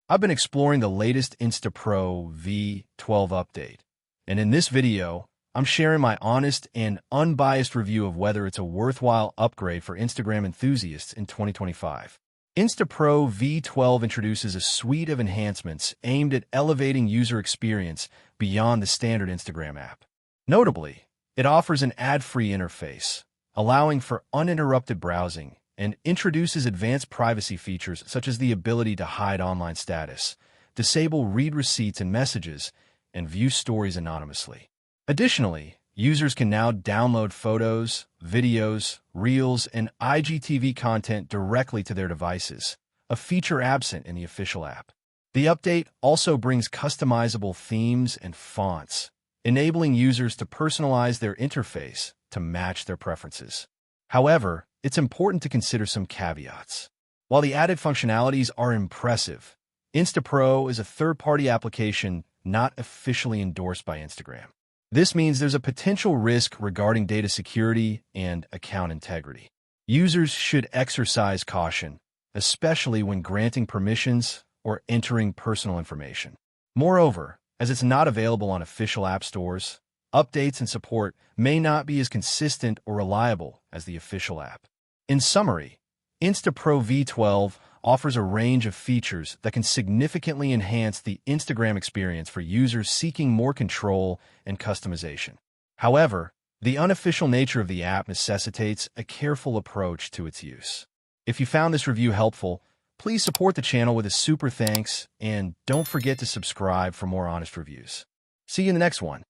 I've been exploring the latest Insta Pro V12 update, and in this video, I'm sharing my honest and unbiased review of whether it's a worthwhile upgrade for Instagram enthusiasts in 2025. Insta Pro V12 introduces a suite of enhancements aimed at elevating user experience beyond the standard Instagram app. Notably, it offers an ad-free interface, allowing for uninterrupted browsing, and introduces advanced privacy features such as the ability to hide online status, disable read receipts and messages, and view stories anonymously. Additionally, users can now download photos, videos, reels, and IGTV content directly to their devices, a feature absent in the official app. The update also brings customizable themes and fonts, enabling users to personalize their interface to match their preferences. However, it's important to consider some caveats. While the added functionalities are impressive, Insta Pro is a third-party application not officially endorsed by Instagram. This means there's a potential risk regarding data security and account integrity. Users should exercise caution, especially when granting permissions or entering personal information. Moreover, as it's not available on official app stores, updates and support may not be as consistent or reliable as the official app. In summary, Insta Pro V12 offers a range of features that can significantly enhance the Instagram experience for users seeking more control and customization. However, the unofficial nature of the app necessitates a careful approach to its use. If you found this review helpful, please support the channel with a super thanks, and don't forget to subscribe for more honest reviews. See you in the next one.